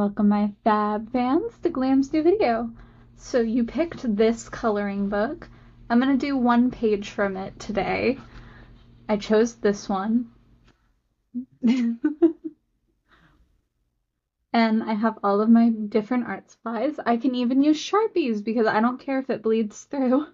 welcome my fab fans to Glam's new video. So you picked this coloring book. I'm gonna do one page from it today. I chose this one. And I have all of my different art supplies. I can even use Sharpies because I don't care if it bleeds through.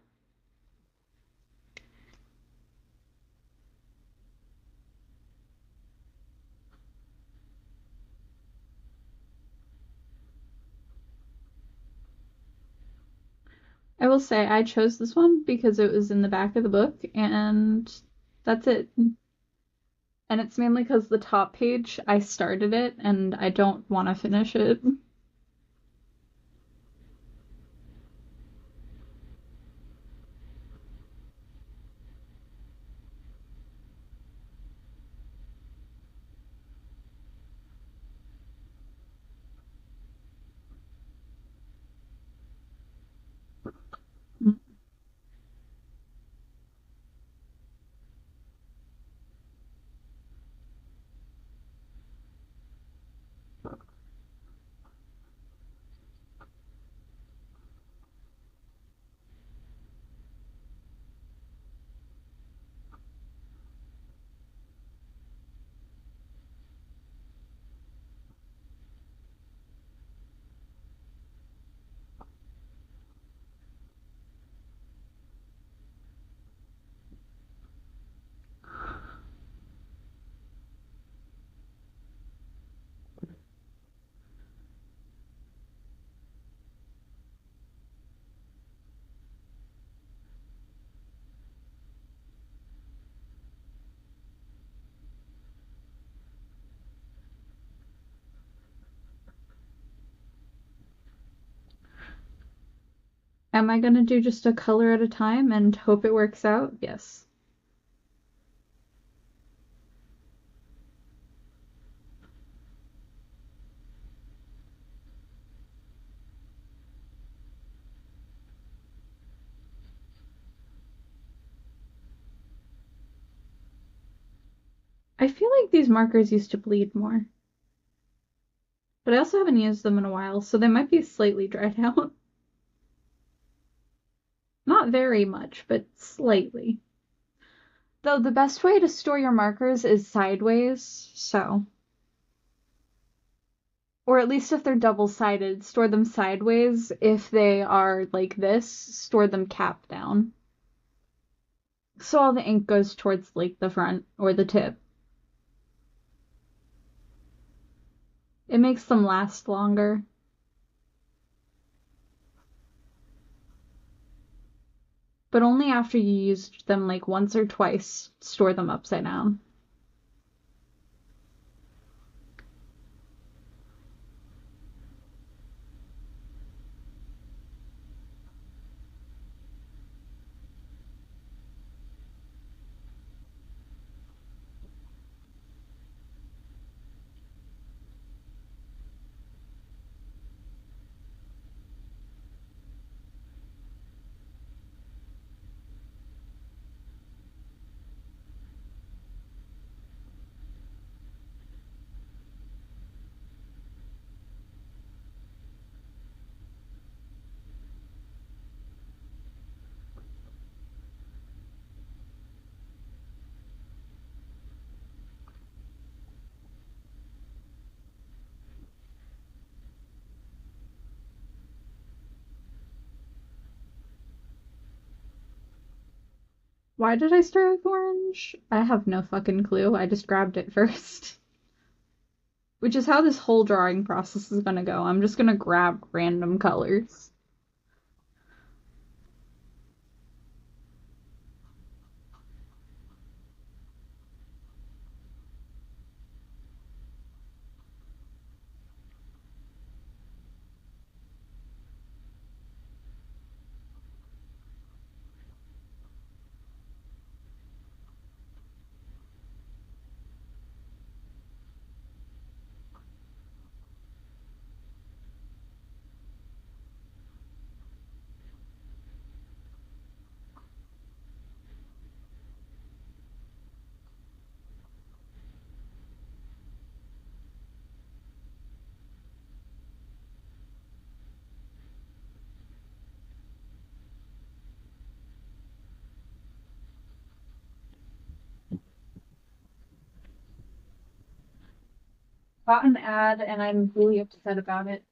I will say I chose this one because it was in the back of the book, and that's it. And it's mainly because the top page, I started it and I don't want to finish it. Am I gonna do just a color at a time and hope it works out? Yes. I feel like these markers used to bleed more. But I also haven't used them in a while, so they might be slightly dried out. Not very much, but slightly. Though the best way to store your markers is sideways, so. Or at least if they're double-sided, store them sideways. If they are like this, store them cap down. So all the ink goes towards like the front or the tip. It makes them last longer. But only after you used them like once or twice, store them upside down. Why did I start with orange? I have no fucking clue. I just grabbed it first. Which is how this whole drawing process is gonna go. I'm just gonna grab random colors. Got an ad and I'm really upset about it.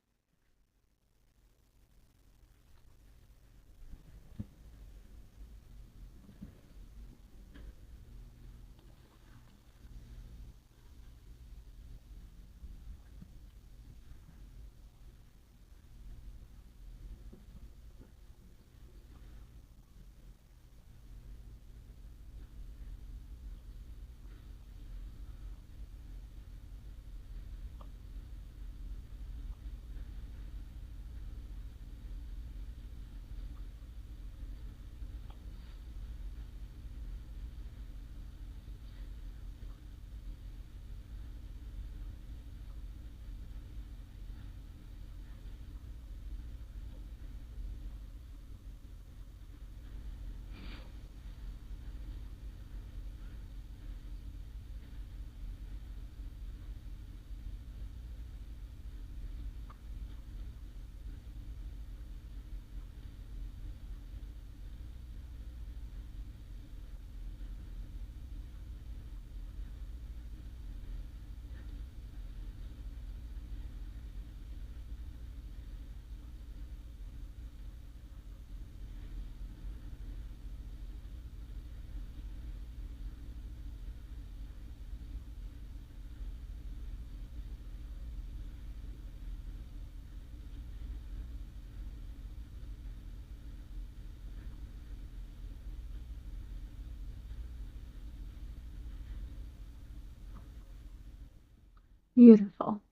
Beautiful.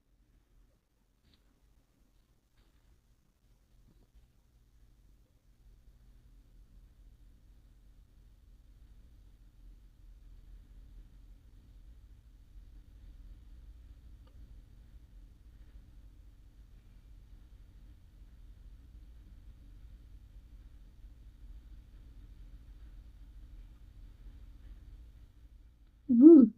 Ooh.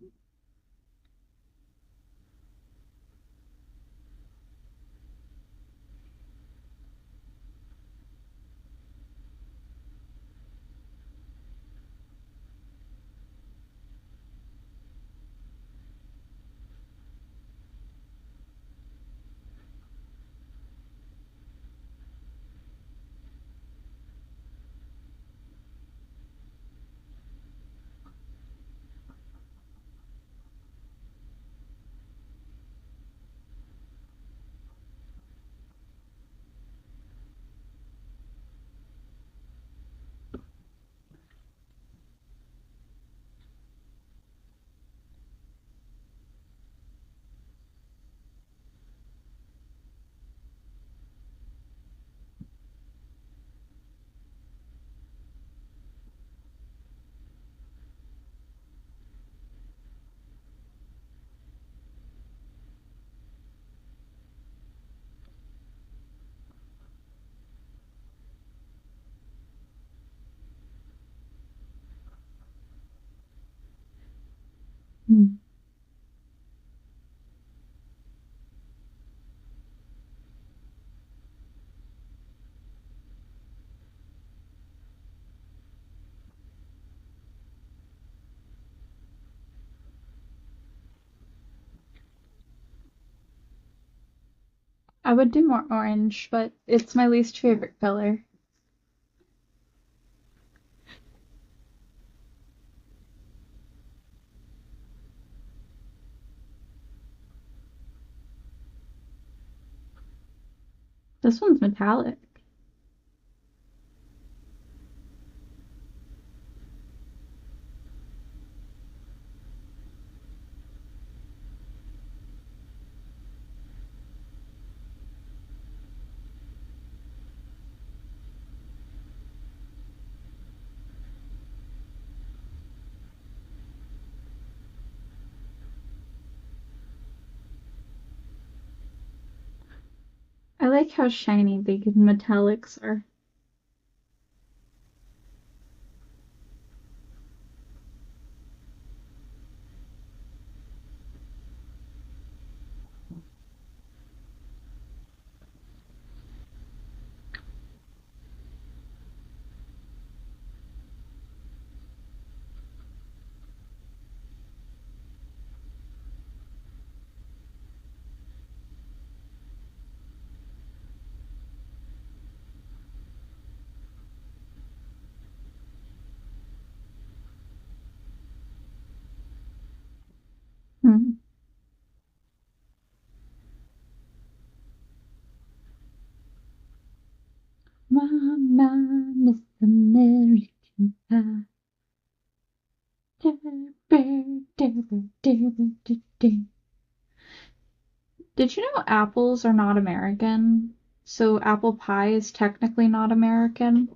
Mm. I would do more orange, but it's my least favorite color. This one's metallic. I like how shiny the metallics are. Mama, Miss American Pie. Did you know apples are not American? So apple pie is technically not American?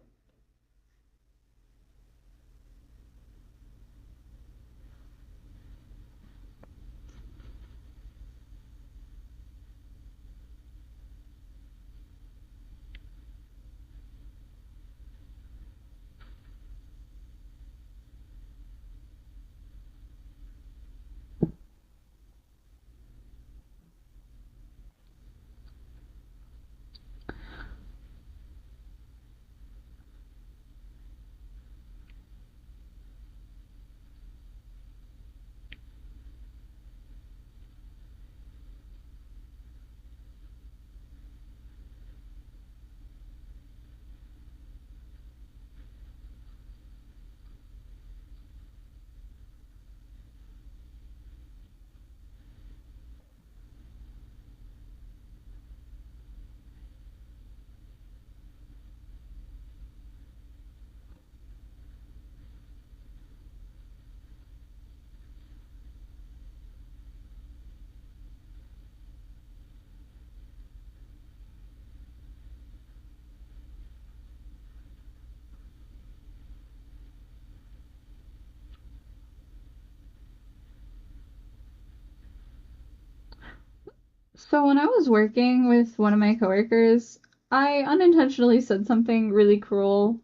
So when I was working with one of my coworkers, I unintentionally said something really cruel,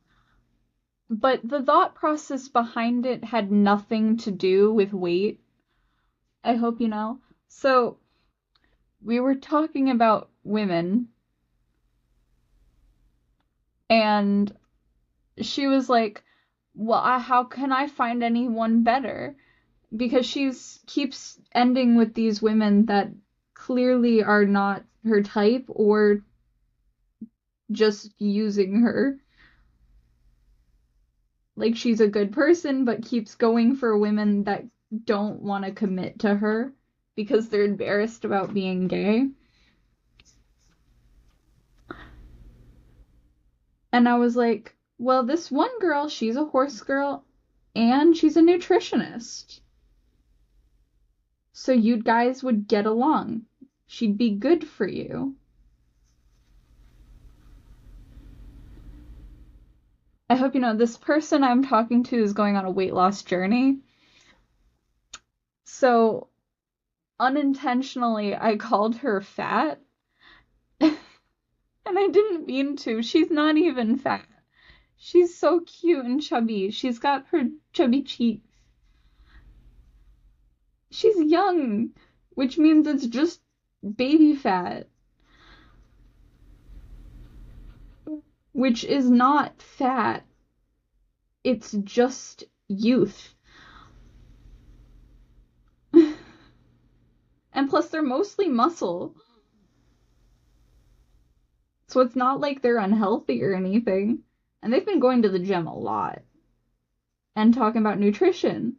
but the thought process behind it had nothing to do with weight. I hope you know. So we were talking about women, and she was like, "Well, how can I find anyone better?" Because she's keeps ending with these women that clearly are not her type or just using her. Like she's a good person, but keeps going for women that don't want to commit to her because they're embarrassed about being gay. And I was like, well, this one girl, she's a horse girl and she's a nutritionist. So you guys would get along. She'd be good for you. I hope you know this person I'm talking to is going on a weight loss journey. So unintentionally, I called her fat. And I didn't mean to. She's not even fat. She's so cute and chubby. She's got her chubby cheeks. She's young, which means it's just baby fat, which is not fat. It's just youth. And plus, they're mostly muscle. So it's not like they're unhealthy or anything. And they've been going to the gym a lot and talking about nutrition.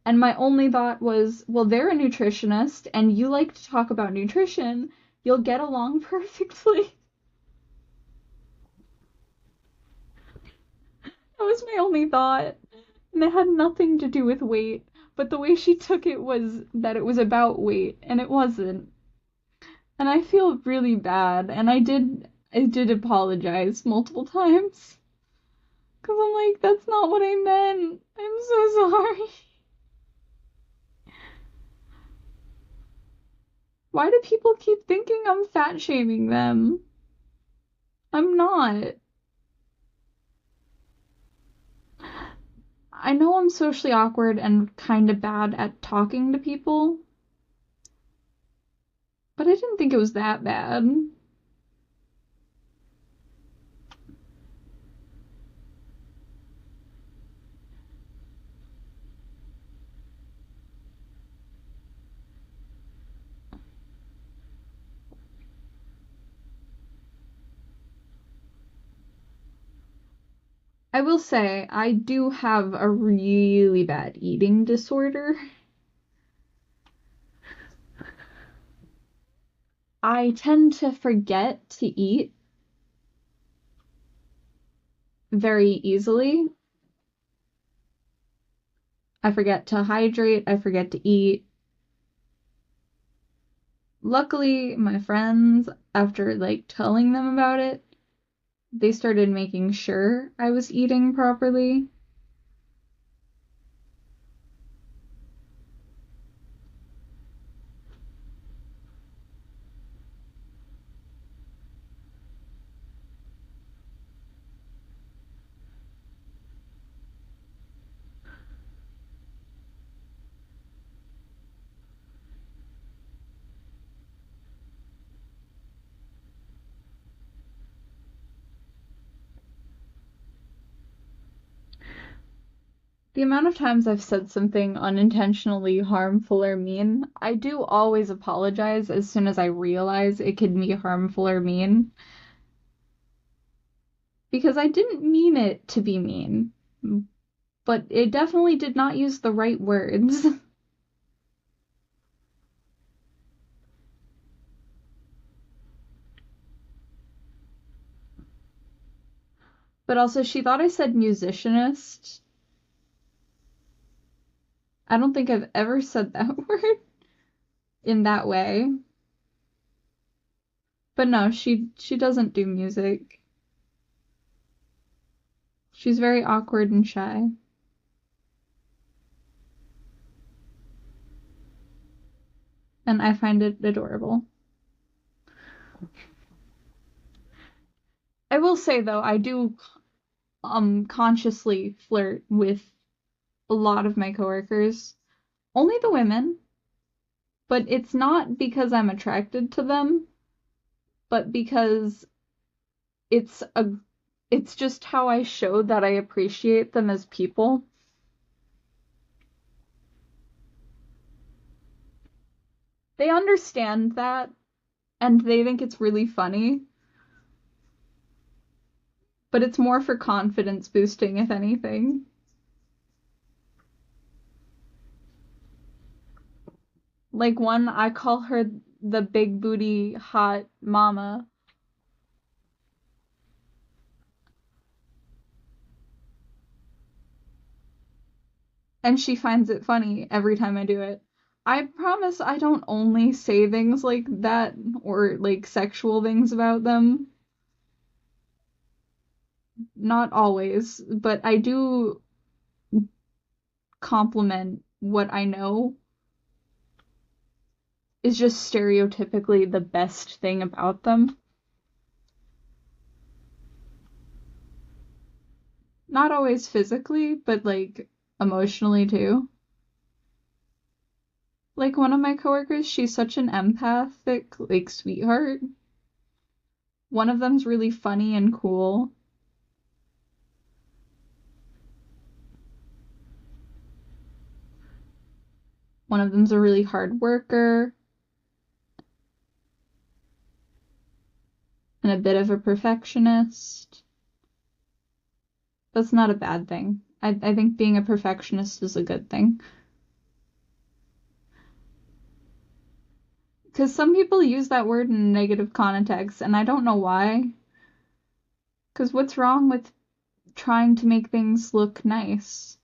And my only thought was, well, they're a nutritionist and you like to talk about nutrition. You'll get along perfectly. That was my only thought. And it had nothing to do with weight. But the way she took it was that it was about weight, and it wasn't. And I feel really bad. And I did apologize multiple times. Because I'm like, that's not what I meant. I'm so sorry. Why do people keep thinking I'm fat shaming them? I'm not. I know I'm socially awkward and kind of bad at talking to people, but I didn't think it was that bad. I will say, I do have a really bad eating disorder. I tend to forget to eat. very easily. I forget to hydrate, I forget to eat. Luckily, my friends, after like telling them about it, they started making sure I was eating properly. The amount of times I've said something unintentionally harmful or mean, I do always apologize as soon as I realize it could be harmful or mean, because I didn't mean it to be mean, but it definitely did not use the right words. But also, she thought I said musicianist. I don't think I've ever said that word in that way. But no, she doesn't do music. She's very awkward and shy. And I find it adorable. I will say though, I do consciously flirt with a lot of my coworkers. Only the women, but it's not because I'm attracted to them, but because it's a it's just how I show that I appreciate them as people. They understand that and they think it's really funny, but it's more for confidence boosting if anything. Like one, I call her the big booty hot mama, and she finds it funny every time I do it. I promise I don't only say things like that or like sexual things about them. Not always, but I do compliment what I know is just stereotypically the best thing about them. Not always physically, but like emotionally too. Like one of my coworkers, she's such an empathic, like sweetheart. One of them's really funny and cool. One of them's a really hard worker and a bit of a perfectionist. That's not a bad thing. I think being a perfectionist is a good thing. Because some people use that word in negative context, and I don't know why. Because what's wrong with trying to make things look nice?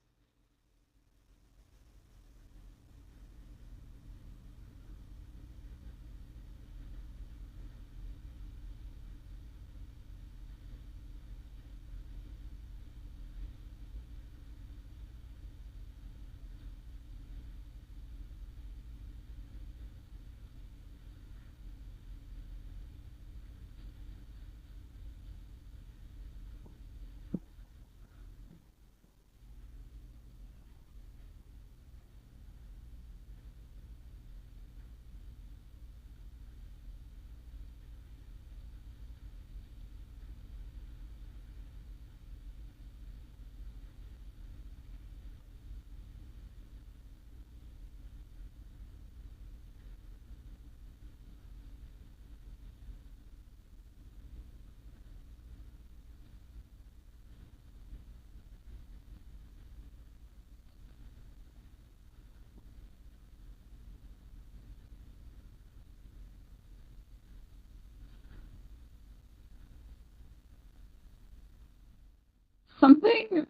thing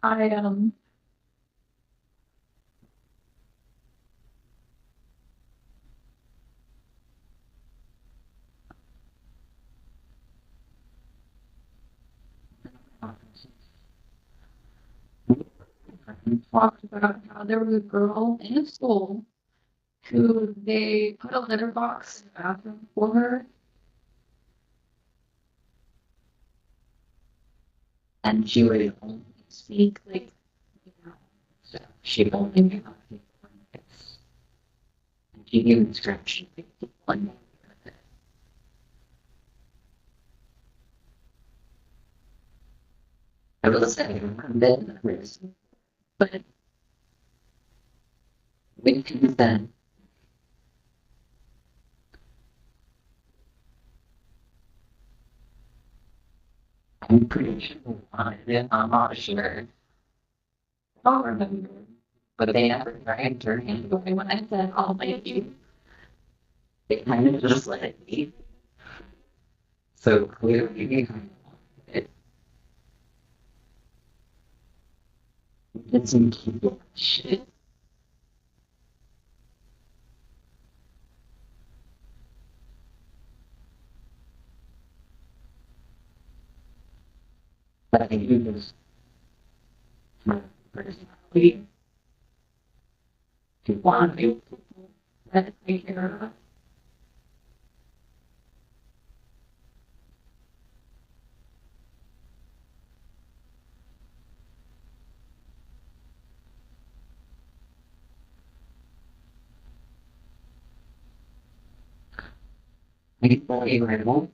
I talked about how there was a girl in a school who they put a litter box in the bathroom for her, and she would only speak like, you know, so she only knew how to speak this. And she gave description of people and I will say I'm bit nervous, but we can then I'm pretty sure I did, I'm not sure. I don't remember. But they never dragged her anyway when I said I'll make you. They kind of just let it be. So clearly it did some keyboard shit. But I think it was my personality to want to let it take care of us. I thought you were won't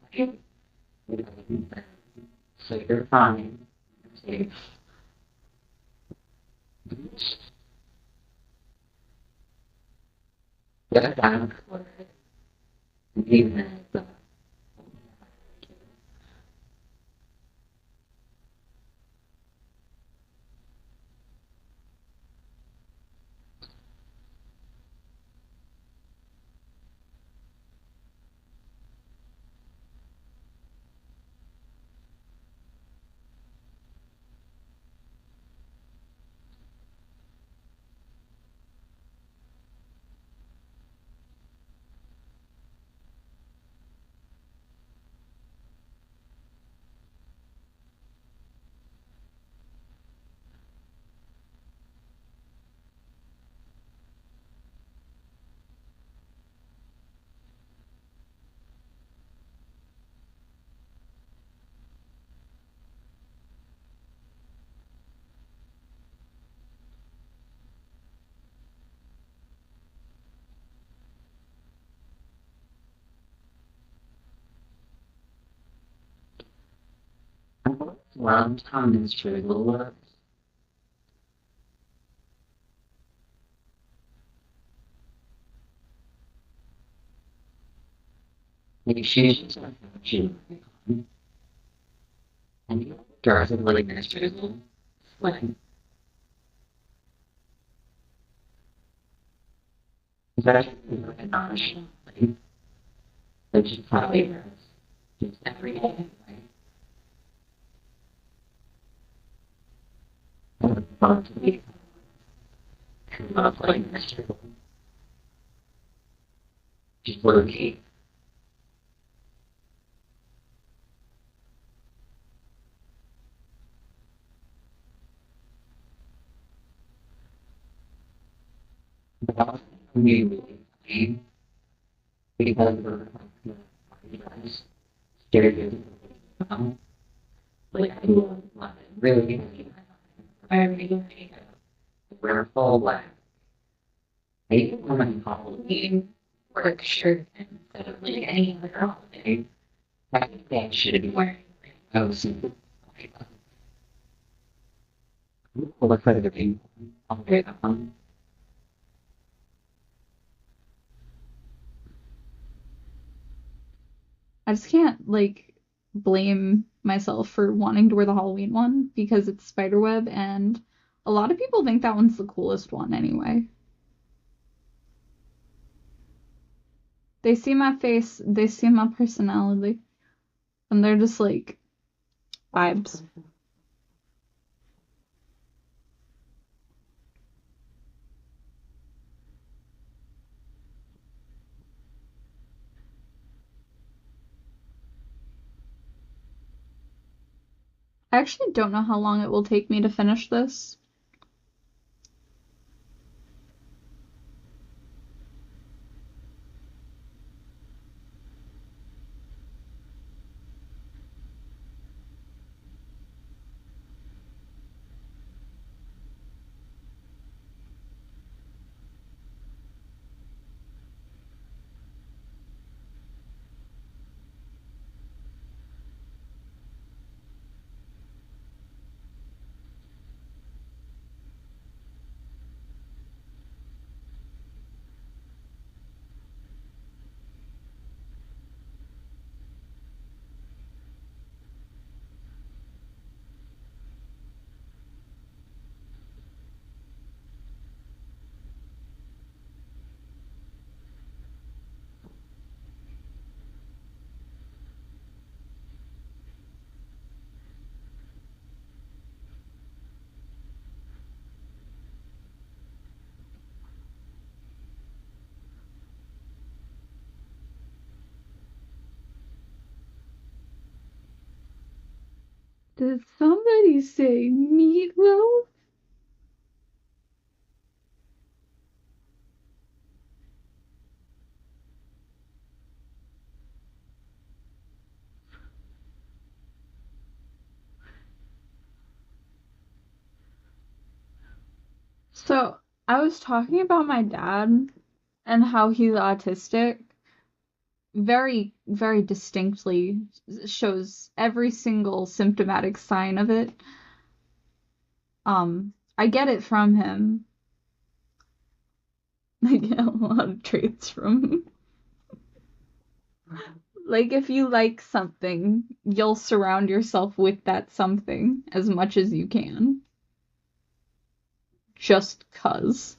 so you're fine. Safe. Get down for it. Even the long time is true. Lord. Maybe she's just like she and the girls are really miserable. When especially like a nonchalantly, so she probably does just every day, right? And it's fun to be love like miserable. She's working. But really funny because we're you guys scared of like I love it. Really I wear full black. I wear my Halloween work shirt instead of like any other holiday. I think they should be wearing those. Well, look for the people. I'll wear them. I just can't like blame myself for wanting to wear the Halloween one because it's spiderweb and a lot of people think that one's the coolest one anyway. They see my face, they see my personality, and they're just like vibes. I actually don't know how long it will take me to finish this. Did somebody say meatloaf? So, I was talking about my dad and how he's autistic. Very, very distinctly shows every single symptomatic sign of it. I get it from him. I get a lot of traits from him. Like, if you like something, you'll surround yourself with that something as much as you can. Just 'cause.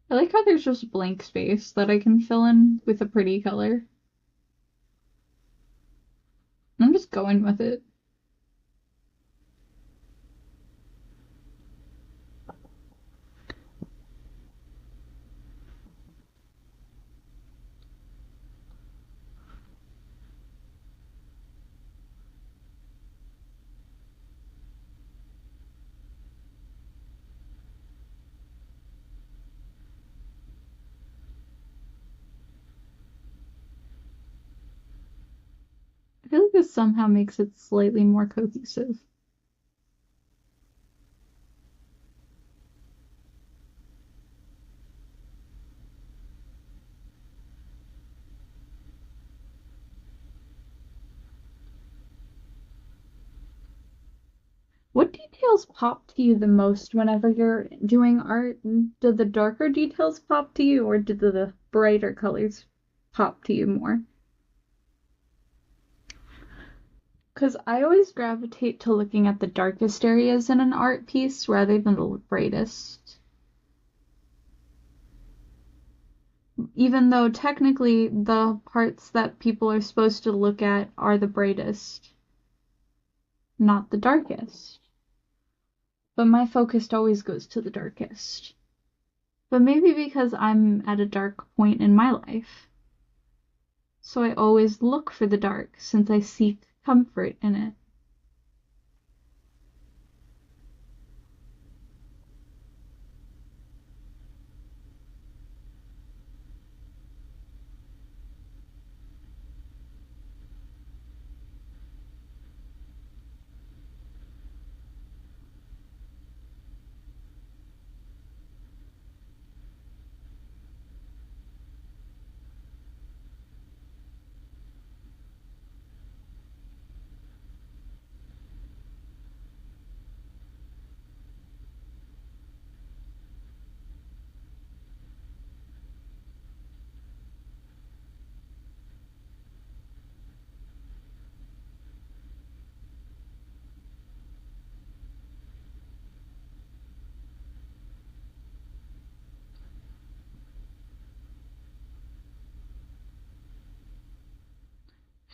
I like how there's just blank space that I can fill in with a pretty color. I'm just going with it. I feel like this somehow makes it slightly more cohesive. details pop to you the most whenever you're doing art? Do the darker details pop to you, or do the brighter colors pop to you more? Because I always gravitate to looking at the darkest areas in an art piece rather than the brightest. Even though technically the parts that people are supposed to look at are the brightest, not the darkest. But my focus always goes to the darkest. But maybe because I'm at a dark point in my life. So I always look for the dark since I seek comfort in it.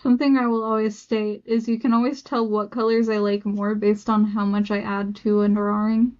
Something I will always state is you can always tell what colors I like more based on how much I add to a drawing.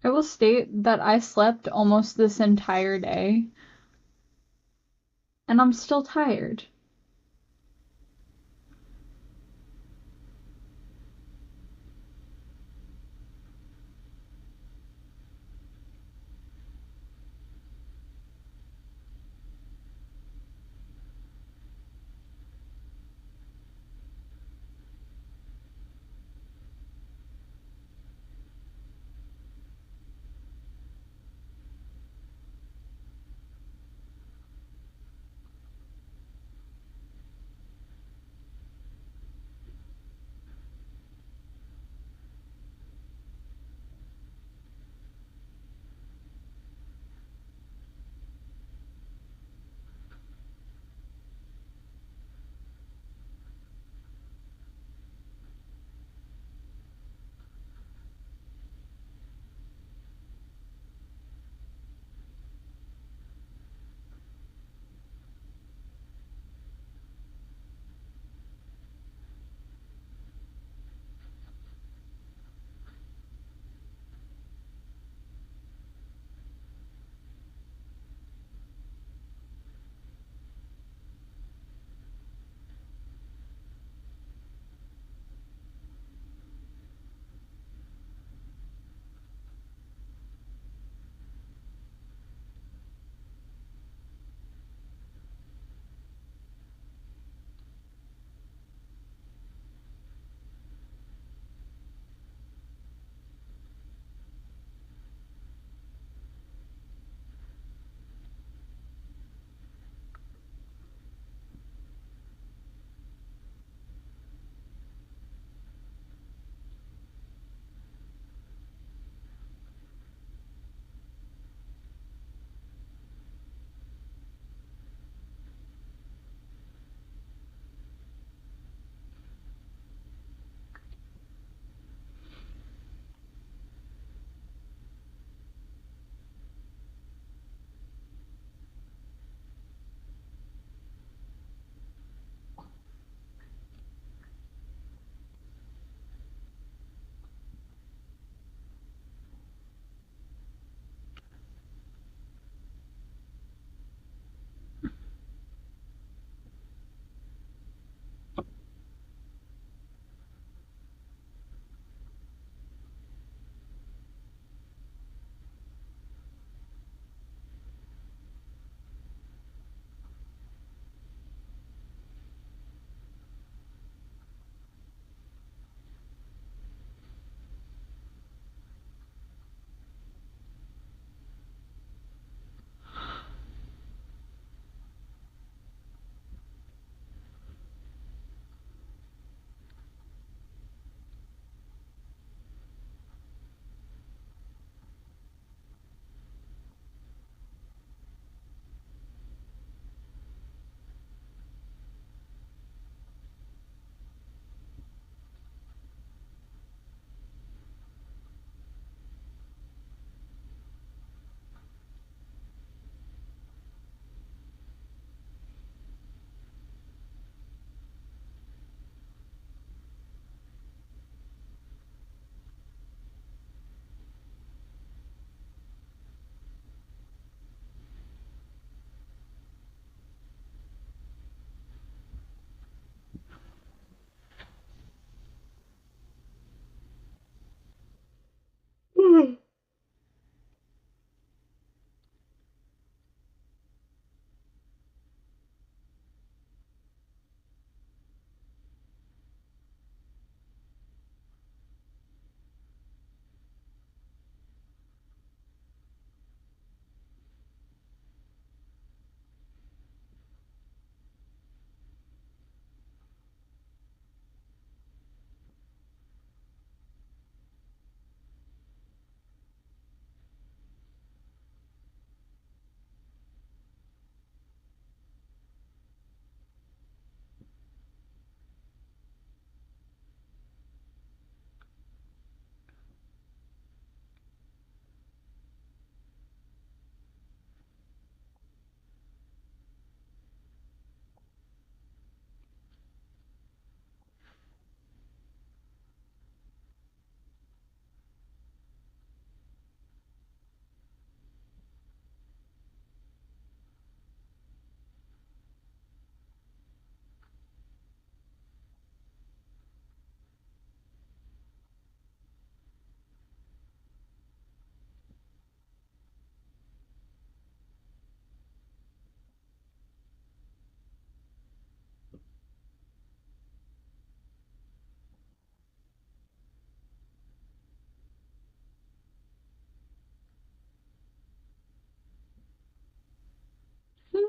I will state that I slept almost this entire day, and I'm still tired.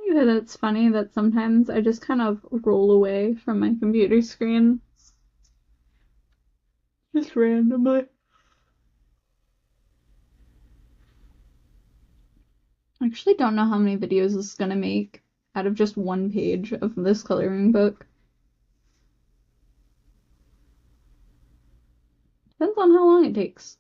you that it's funny that sometimes I just kind of roll away from my computer screen? Just randomly. I actually don't know how many videos this is gonna make out of just one page of this coloring book. Depends on how long it takes.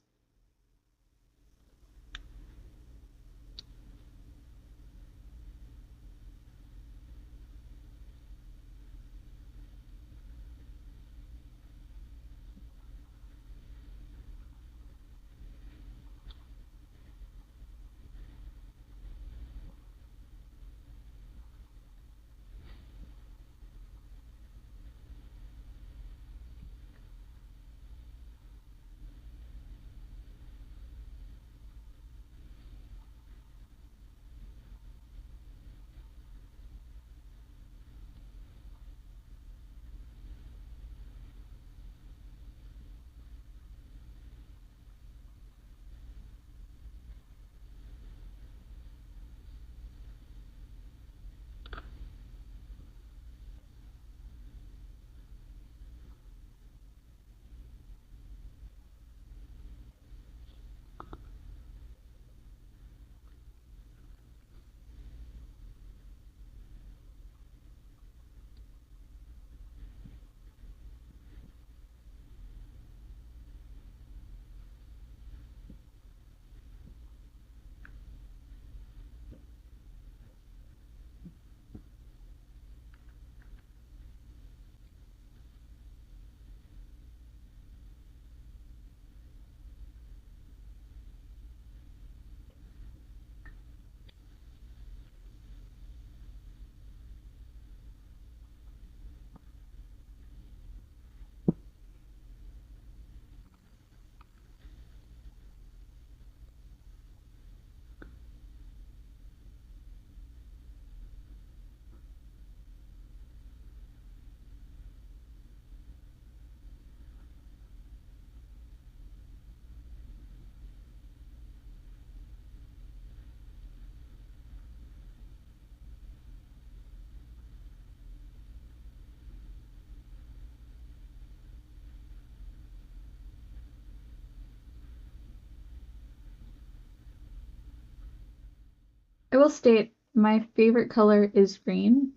I will state my favorite color is green.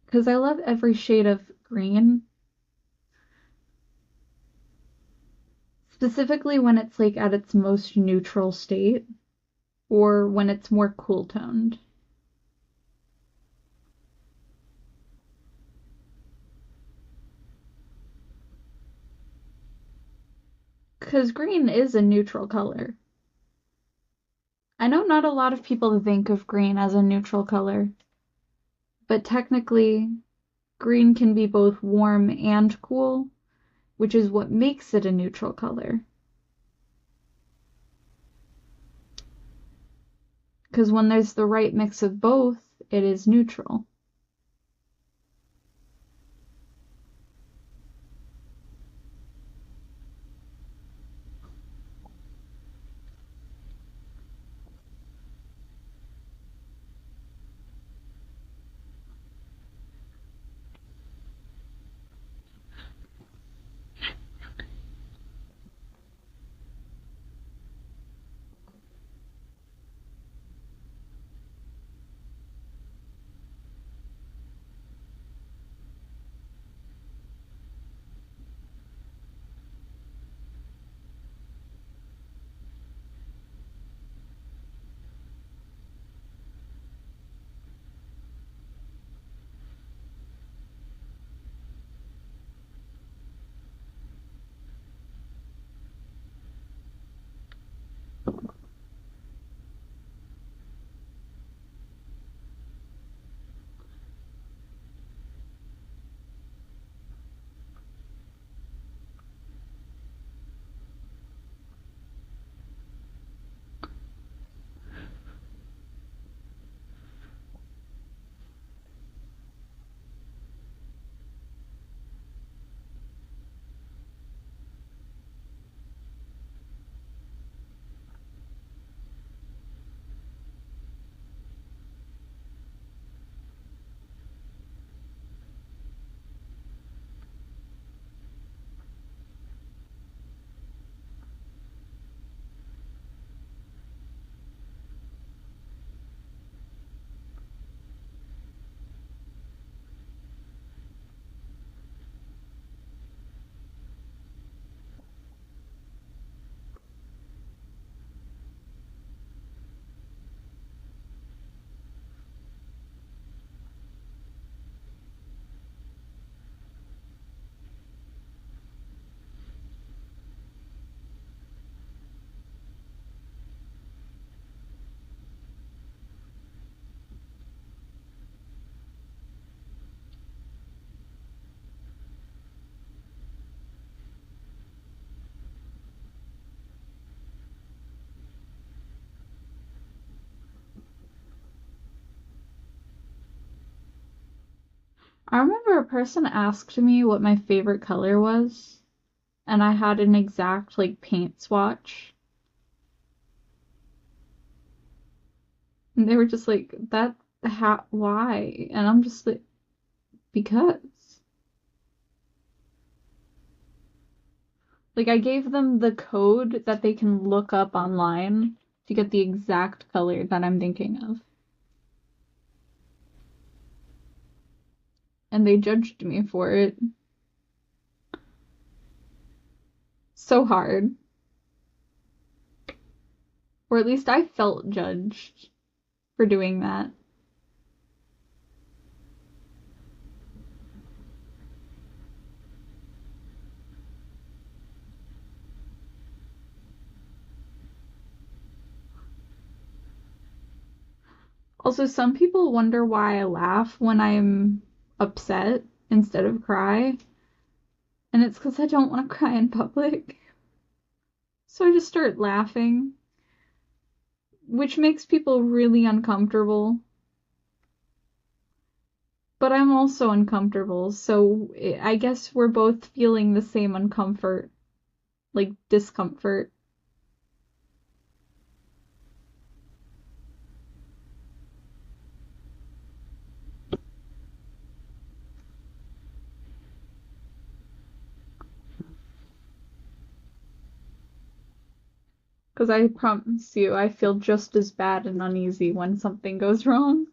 Because I love every shade of green. Specifically when it's like at its most neutral state or when it's more cool toned. Because green is a neutral color. I know not a lot of people think of green as a neutral color, but technically, green can be both warm and cool, which is what makes it a neutral color. Because when there's the right mix of both, it is neutral. I remember a person asked me what my favorite color was, and I had an exact, like, paint swatch. And they were just like, why? And I'm just like, because. Like, I gave them the code that they can look up online to get the exact color that I'm thinking of. And they judged me for it. So hard. Or at least I felt judged for doing that. Also, some people wonder why I laugh when I'm upset instead of cry. And it's because I don't want to cry in public. So I just start laughing, which makes people really uncomfortable. But I'm also uncomfortable, so I guess we're both feeling the same uncomfort, like discomfort. Because I promise you, I feel just as bad and uneasy when something goes wrong.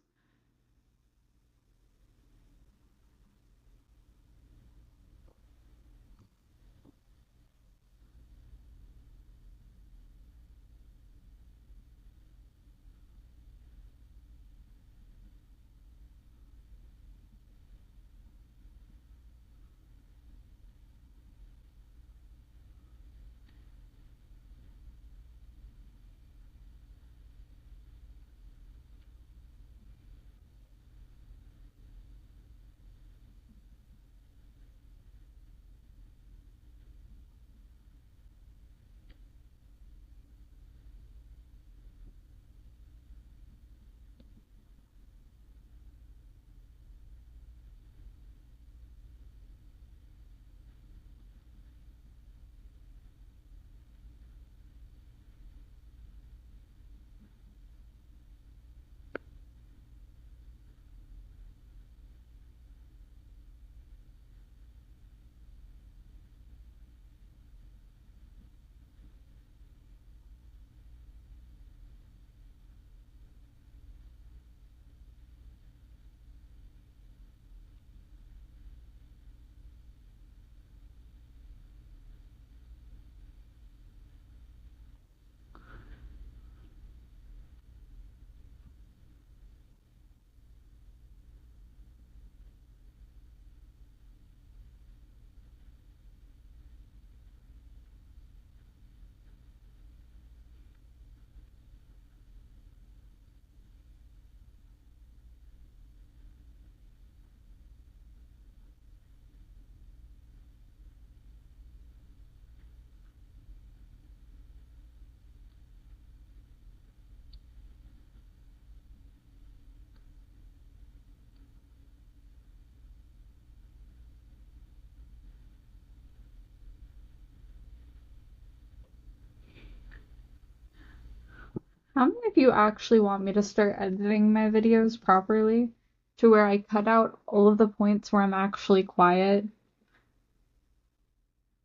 How many of you actually want me to start editing my videos properly? To where I cut out all of the points where I'm actually quiet,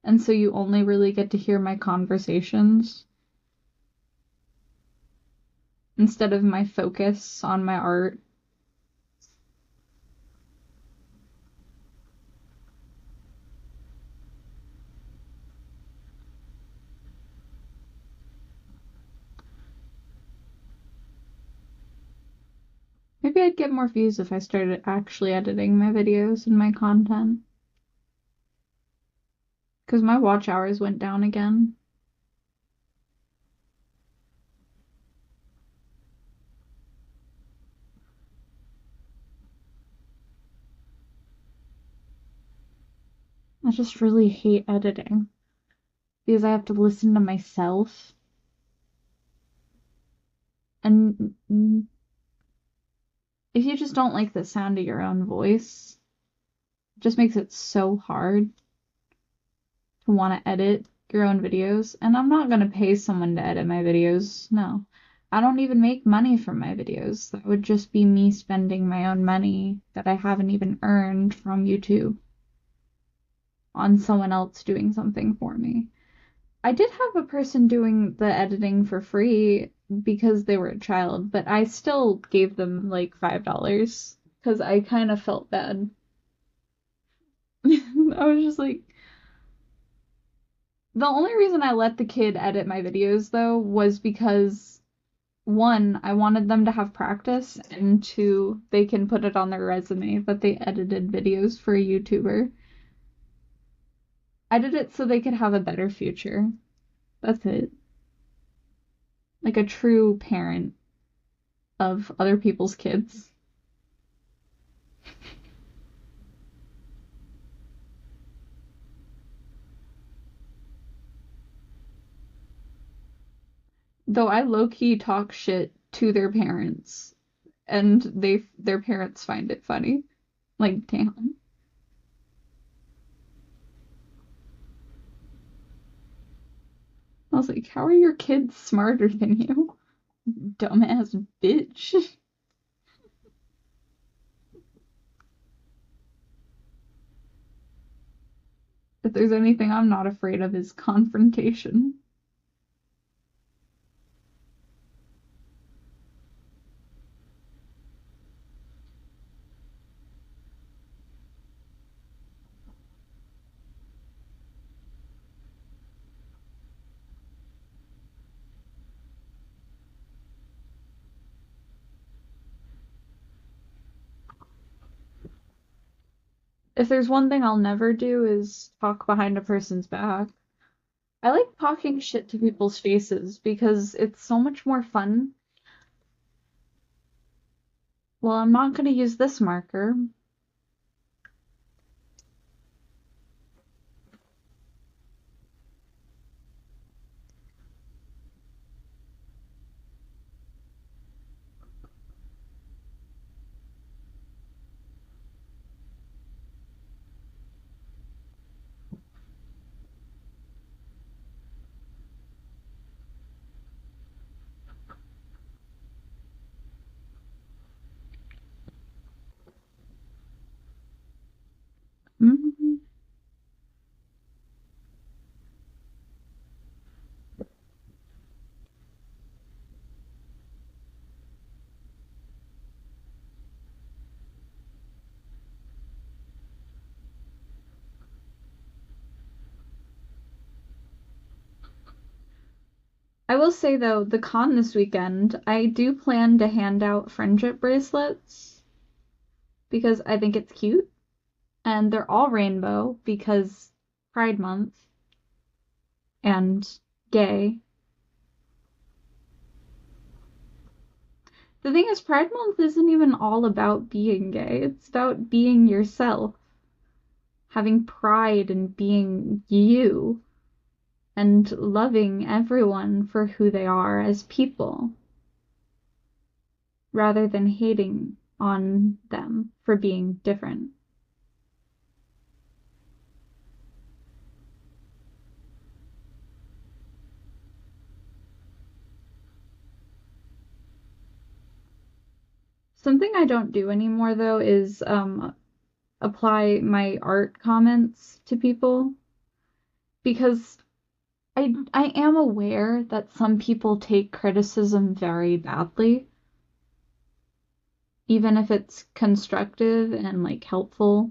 and so you only really get to hear my conversations instead of my focus on my art. Maybe I'd get more views if I started actually editing my videos and my content. Because my watch hours went down again. I just really hate editing because I have to listen to myself. And if you just don't like the sound of your own voice, just makes it so hard to want to edit your own videos. And I'm not going to pay someone to edit my videos. No. I don't even make money from my videos. That would just be me spending my own money that I haven't even earned from YouTube on someone else doing something for me. I did have a person doing the editing for free because they were a child, but I still gave them like $5 because I kind of felt bad. I was just like, the only reason I let the kid edit my videos though was because one, I wanted them to have practice, and two, they can put it on their resume that they edited videos for a YouTuber. I did it so they could have a better future. That's it. Like a true parent of other people's kids. Though I low-key talk shit to their parents, and their parents find it funny. Like, damn. I was like, how are your kids smarter than you? Dumbass bitch. If there's anything I'm not afraid of is confrontation. If there's one thing I'll never do is talk behind a person's back. I like talking shit to people's faces because it's so much more fun. Well, I'm not gonna use this marker. Mm-hmm. I will say though, the con this weekend, I do plan to hand out friendship bracelets because I think it's cute. And they're all rainbow because Pride Month and gay. The thing is, Pride Month isn't even all about being gay, it's about being yourself, having pride in being you, and loving everyone for who they are as people, rather than hating on them for being different. Something I don't do anymore though is apply my art comments to people because I am aware that some people take criticism very badly, even if it's constructive and like helpful.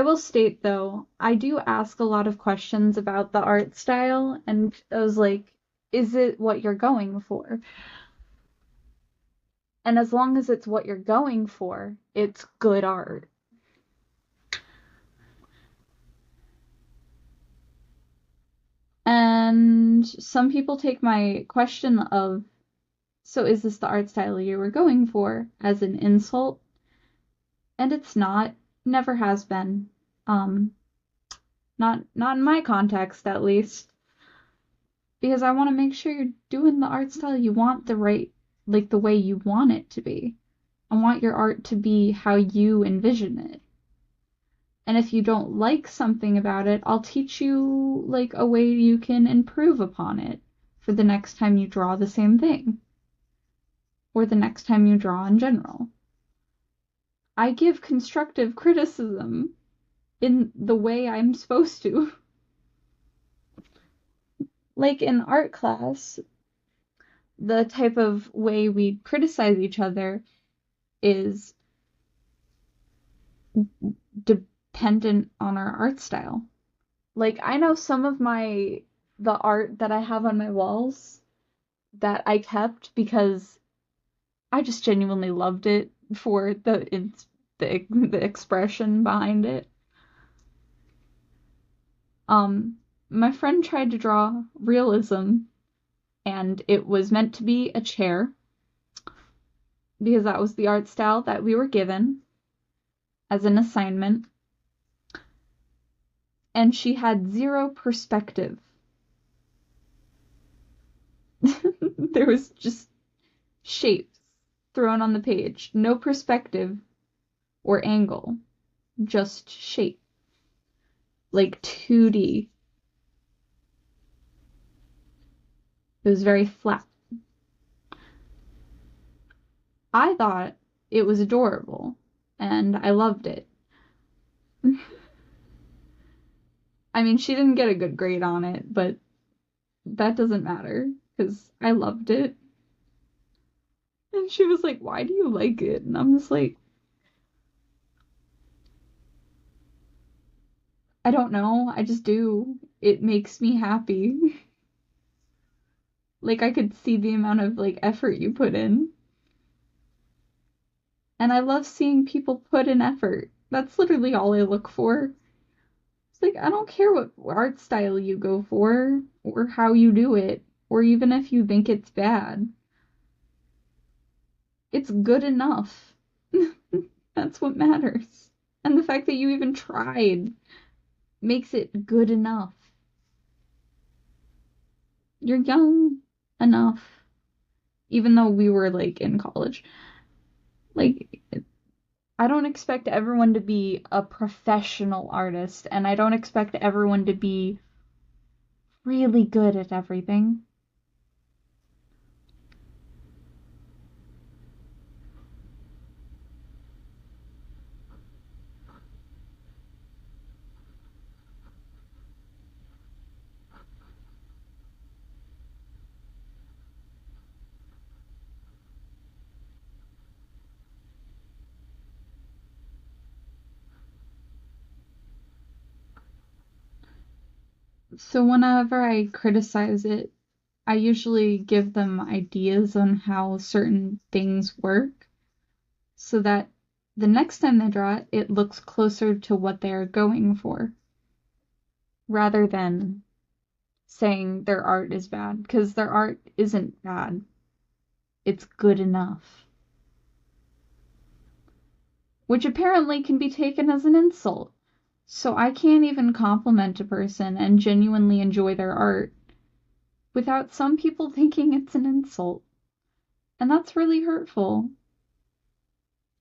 I will state though, I do ask a lot of questions about the art style, and I was like, is it what you're going for? And as long as it's what you're going for, it's good art. And some people take my question of, so is this the art style you were going for, as an insult? And it's not, never has been. Um, not in my context at least. Because I want to make sure you're doing the art style you want the right, like the way you want it to be. I want your art to be how you envision it. And if you don't like something about it, I'll teach you like a way you can improve upon it for the next time you draw the same thing. Or the next time you draw in general. I give constructive criticism in the way I'm supposed to. Like in art class, the type of way we criticize each other is dependent on our art style. Like I know some of the art that I have on my walls that I kept because I just genuinely loved it for the expression behind it. My friend tried to draw realism, and it was meant to be a chair because that was the art style that we were given as an assignment. And she had zero perspective. There was just shapes thrown on the page, no perspective or angle, just shape, like 2D. It was very flat. I thought it was adorable, and I loved it. I mean, she didn't get a good grade on it, but that doesn't matter, because I loved it. And she was like, why do you like it? And I'm just like, I don't know, I just do. It makes me happy. Like, I could see the amount of, like, effort you put in. And I love seeing people put in effort. That's literally all I look for. It's like, I don't care what art style you go for, or how you do it, or even if you think it's bad. It's good enough. That's what matters. And the fact that you even tried makes it good enough. You're young enough. Even though we were, like, in college. Like, I don't expect everyone to be a professional artist, and I don't expect everyone to be really good at everything. So whenever I criticize it, I usually give them ideas on how certain things work so that the next time they draw it, it looks closer to what they're going for rather than saying their art is bad, because their art isn't bad. It's good enough. Which apparently can be taken as an insult. So I can't even compliment a person and genuinely enjoy their art without some people thinking it's an insult. And that's really hurtful.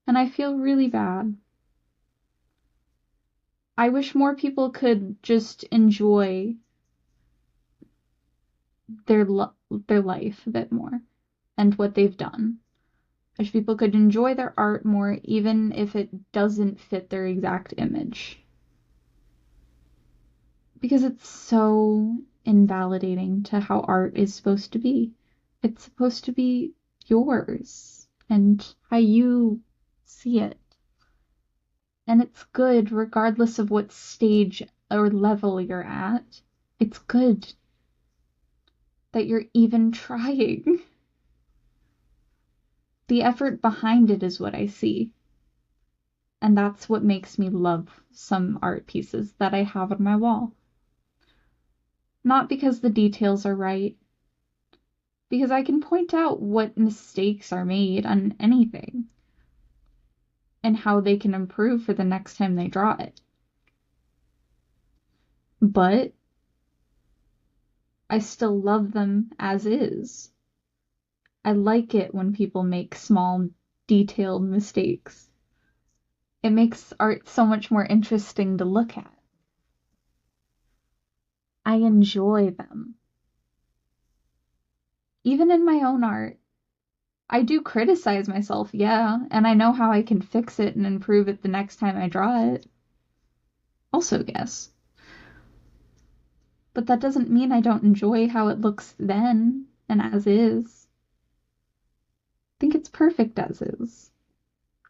And I feel really bad. I wish more people could just enjoy their life a bit more and what they've done. I wish people could enjoy their art more even if it doesn't fit their exact image. Because it's so invalidating to how art is supposed to be. It's supposed to be yours and how you see it. And it's good regardless of what stage or level you're at. It's good that you're even trying. The effort behind it is what I see. And that's what makes me love some art pieces that I have on my wall. Not because the details are right, because I can point out what mistakes are made on anything and how they can improve for the next time they draw it. But I still love them as is. I like it when people make small, detailed mistakes. It makes art so much more interesting to look at. I enjoy them. Even in my own art, I do criticize myself, yeah, and I know how I can fix it and improve it the next time I draw it. Also, yes. But that doesn't mean I don't enjoy how it looks then and as is. I think it's perfect as is.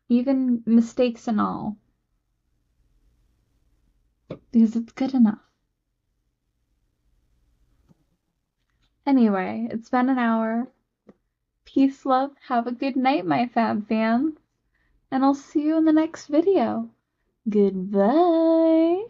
Even mistakes and all. Because it's good enough. Anyway, it's been an hour. Peace, love, have a good night, my fab fans. And I'll see you in the next video. Goodbye.